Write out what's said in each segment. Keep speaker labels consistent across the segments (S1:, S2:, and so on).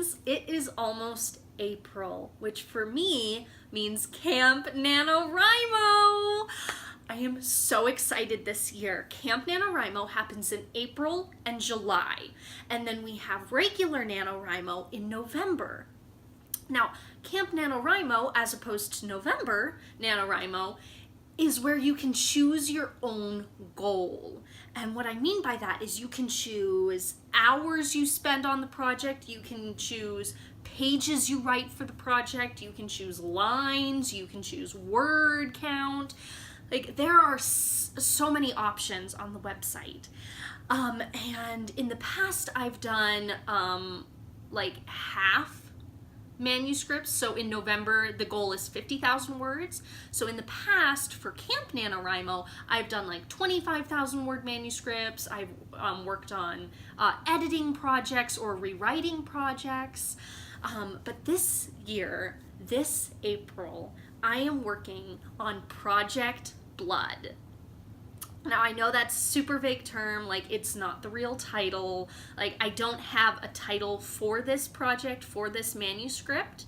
S1: friends, it is almost April, which for me means Camp NaNoWriMo. I am so excited this year. Camp NaNoWriMo happens in April and July, and then we have regular NaNoWriMo in November. Now, Camp NaNoWriMo, as opposed to November NaNoWriMo, is where you can choose your own goal. And what I mean by that is you can choose hours you spend on the project, you can choose pages you write for the project, you can choose lines, you can choose word count. Like, there are so many options on the website. And in the past, I've done like half manuscripts. So in November, the goal is 50,000 words. So in the past, for Camp NaNoWriMo, I've done like 25,000 word manuscripts. I've worked on editing projects or rewriting projects. But this year, this April, I am working on Project Blood. Now, I know that's a super vague term, like it's not the real title. Like, I don't have a title for this project, for this manuscript.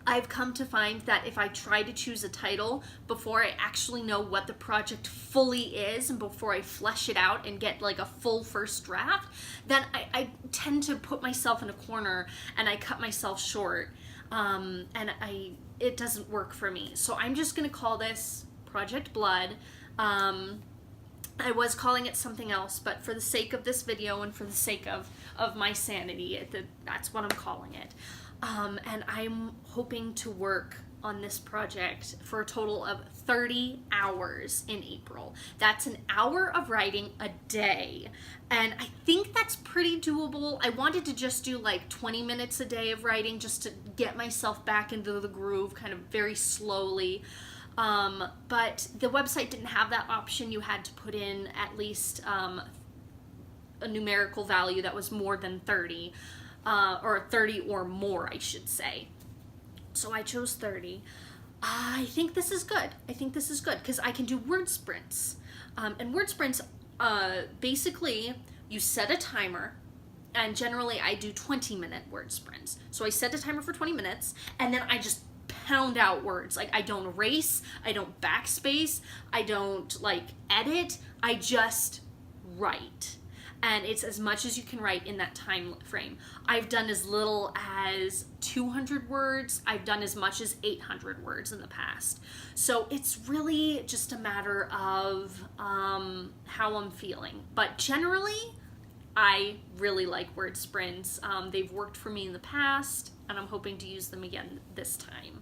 S1: I've come to find that if I try to choose a title before I actually know what the project fully is and before I flesh it out and get like a full first draft, then I tend to put myself in a corner and I cut myself short. It doesn't work for me. So I'm just gonna call this Project Blood. I was calling it something else, but for the sake of this video and for the sake of my sanity, that's what I'm calling it. And I'm hoping to work on this project for a total of 30 hours in April. That's an hour of writing a day. And I think that's pretty doable. I wanted to just do like 20 minutes a day of writing just to get myself back into the groove kind of very slowly. But the website didn't have that option. You had to put in at least a numerical value that was more than 30. Or 30 or more, I should say. So I chose 30. I think this is good. I think this is good because I can do word sprints. And word sprints, basically, you set a timer, and generally I do 20-minute word sprints. So I set a timer for 20 minutes, and then I just pound out words. Like, I don't erase, I don't backspace, I don't like edit, I just write. And it's as much as you can write in that time frame. I've done as little as 200 words. I've done as much as 800 words in the past. So it's really just a matter of how I'm feeling. But generally, I really like word sprints. They've worked for me in the past, and I'm hoping to use them again this time.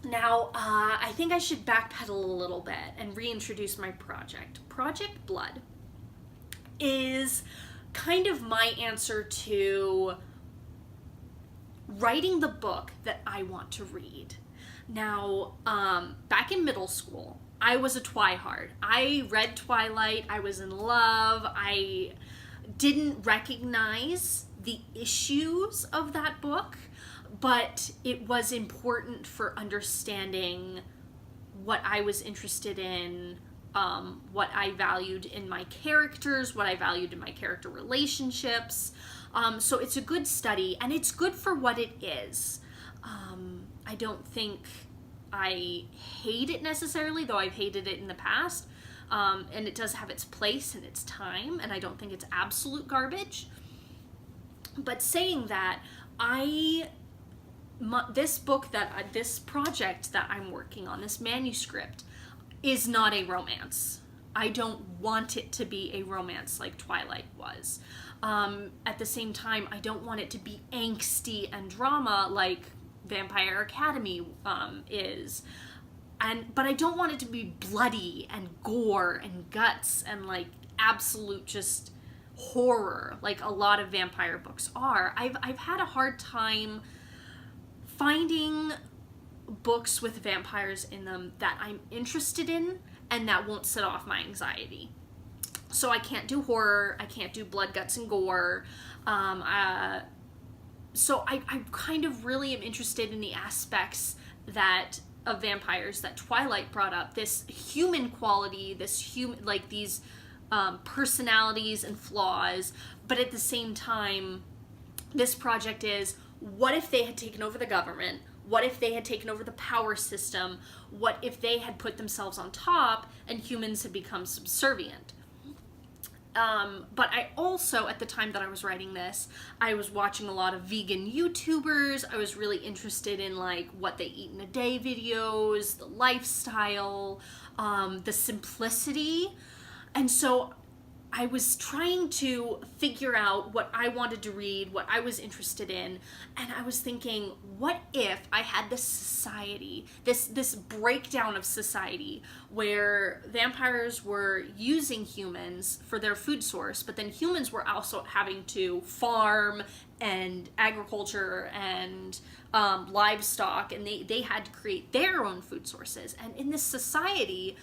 S1: Now, I think I should backpedal a little bit and reintroduce my project. Project Blood is kind of my answer to writing the book that I want to read. Now, back in middle school, I was a twihard. I read Twilight, I was in love, I didn't recognize the issues of that book, but it was important for understanding what I was interested in, what I valued in my characters, what I valued in my character relationships. So it's a good study, and it's good for what it is. I don't think I hate it necessarily, though I've hated it in the past. And it does have its place and its time, and I don't think it's absolute garbage. But saying that, this project that I'm working on, this manuscript, is not a romance. I don't want it to be a romance like Twilight was. At the same time, I don't want it to be angsty and drama like Vampire Academy is. But I don't want it to be bloody and gore and guts and like absolute just horror like a lot of vampire books are. I've had a hard time finding books with vampires in them that I'm interested in and that won't set off my anxiety. So I can't do horror, I can't do blood, guts, and gore. So I kind of really am interested in the aspects of vampires that Twilight brought up. This human quality, these personalities and flaws, but at the same time, this project is, what if they had taken over the government? What if they had taken over the power system? What if they had put themselves on top and humans had become subservient? But I also, at the time that I was writing this, I was watching a lot of vegan YouTubers. I was really interested in like what they eat in a day videos, the lifestyle, the simplicity. And so I was trying to figure out what I wanted to read, what I was interested in, and I was thinking, what if I had this society, this breakdown of society where vampires were using humans for their food source, but then humans were also having to farm and agriculture and livestock, and they had to create their own food sources. And in this society,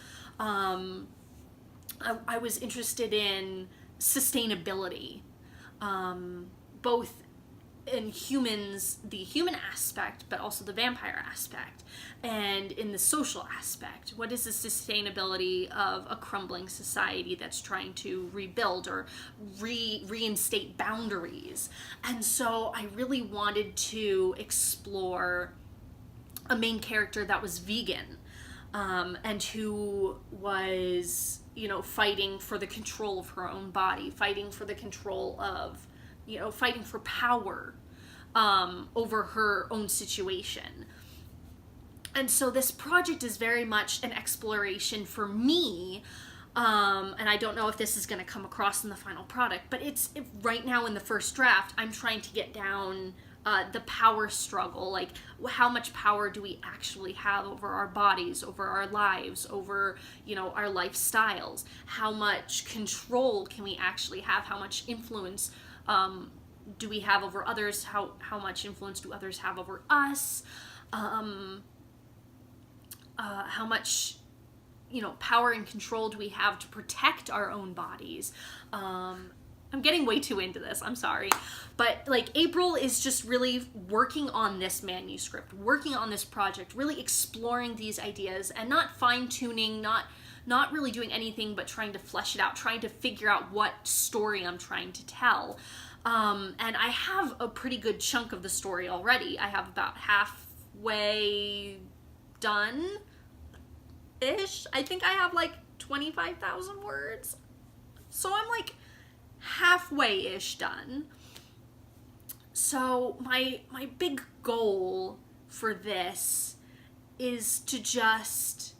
S1: I was interested in sustainability, both in humans, the human aspect, but also the vampire aspect, and in the social aspect. What is the sustainability of a crumbling society that's trying to rebuild or reinstate boundaries? And so I really wanted to explore a main character that was vegan, and who was, fighting for the control of her own body, fighting for the control of, fighting for power over her own situation. And so this project is very much an exploration for me, and I don't know if this is going to come across in the final product, but right now in the first draft, I'm trying to get down the power struggle, like how much power do we actually have over our bodies, over our lives, over, our lifestyles? How much control can we actually have? How much influence do we have over others? How much influence do others have over us? How much, power and control do we have to protect our own bodies? I'm getting way too into this, I'm sorry. But like April is just really working on this manuscript, working on this project, really exploring these ideas and not fine-tuning, not really doing anything but trying to flesh it out, trying to figure out what story I'm trying to tell. And I have a pretty good chunk of the story already. I have about halfway done-ish. I think I have like 25,000 words. So I'm like halfway-ish done. So my big goal for this is to just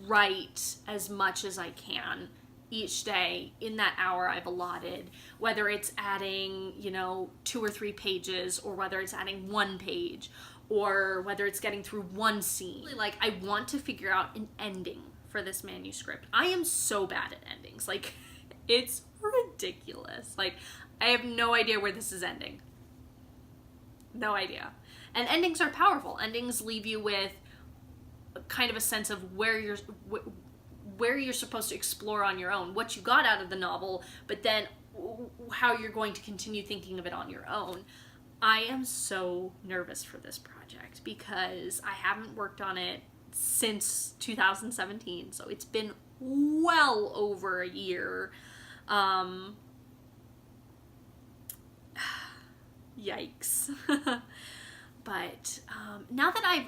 S1: write as much as I can each day in that hour I've allotted, whether it's adding, 2 or 3 pages, or whether it's adding 1 page, or whether it's getting through 1 scene. Like, I want to figure out an ending for this manuscript. I am so bad at endings. Like, it's ridiculous. Like, I have no idea where this is ending. No idea. And endings are powerful. Endings leave you with kind of a sense of where you're supposed to explore on your own, what you got out of the novel, but then how you're going to continue thinking of it on your own. I am so nervous for this project because I haven't worked on it since 2017, so it's been well over a year. Yikes. But now that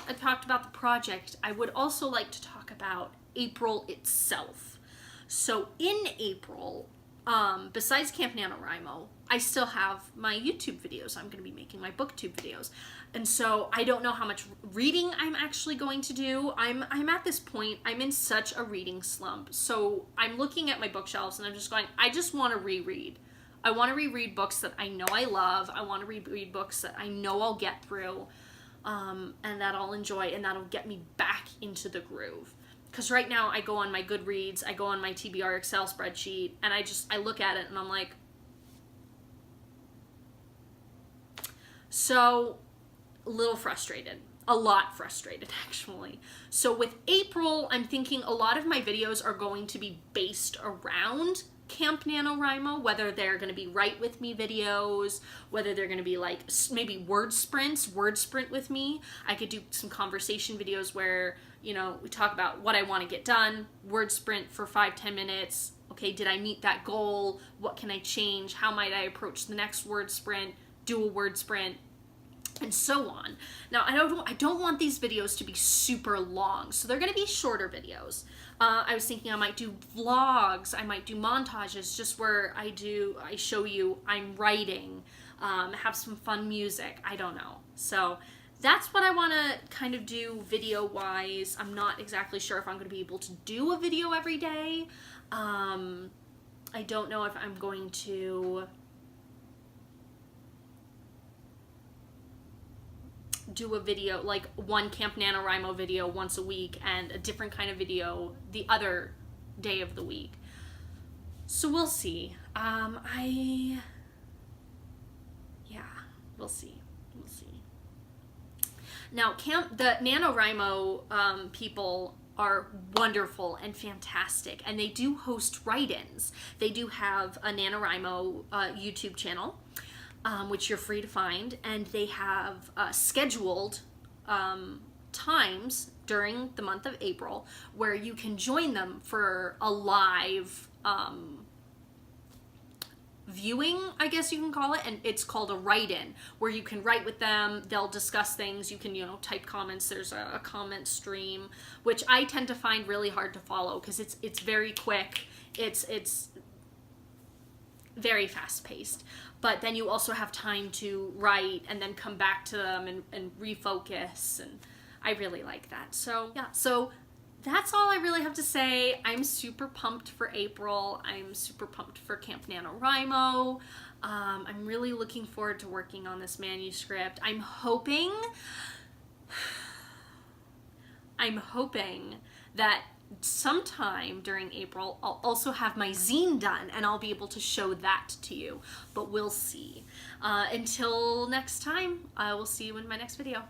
S1: I've talked about the project, I would also like to talk about April itself. So in April, besides Camp NaNoWriMo, I still have my YouTube videos. I'm going to be making my booktube videos. And so I don't know how much reading I'm actually going to do. I'm at this point, I'm in such a reading slump. So I'm looking at my bookshelves and I'm just going, I just want to reread. I want to reread books that I know I love. I want to reread books that I know I'll get through, and that I'll enjoy, and that'll get me back into the groove. Because right now I go on my Goodreads, I go on my TBR Excel spreadsheet, and I look at it and I'm like, so a little frustrated. A lot frustrated, actually. So with April, I'm thinking a lot of my videos are going to be based around Camp NaNoWriMo, whether they're going to be Write With Me videos, whether they're going to be like maybe word sprint with me. I could do some conversation videos where, we talk about what I want to get done, word sprint for 5-10 minutes. Okay, did I meet that goal? What can I change? How might I approach the next word sprint? Do a word sprint? And so on. Now, I don't want these videos to be super long, so they're going to be shorter videos. I was thinking I might do vlogs, I might do montages, just where I show you I'm writing, have some fun music, I don't know. So that's what I want to kind of do video-wise. I'm not exactly sure if I'm going to be able to do a video every day. I don't know if I'm going to do a video, like one Camp NaNoWriMo video once a week and a different kind of video the other day of the week. So we'll see. Yeah, we'll see. We'll see. Now, the NaNoWriMo people are wonderful and fantastic, and they do host write-ins. They do have a NaNoWriMo YouTube channel, which you're free to find, and they have scheduled times during the month of April where you can join them for a live viewing, I guess you can call it, and it's called a write-in, where you can write with them, they'll discuss things, you can, type comments, there's a comment stream, which I tend to find really hard to follow because it's very quick, it's very fast-paced, but then you also have time to write and then come back to them and refocus, and I really like that. So yeah, so that's all I really have to say. I'm super pumped for April. I'm super pumped for Camp NaNoWriMo. I'm really looking forward to working on this manuscript. I'm hoping that sometime during April I'll also have my zine done and I'll be able to show that to you, but we'll see. Until next time, I will see you in my next video.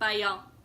S1: Bye, y'all.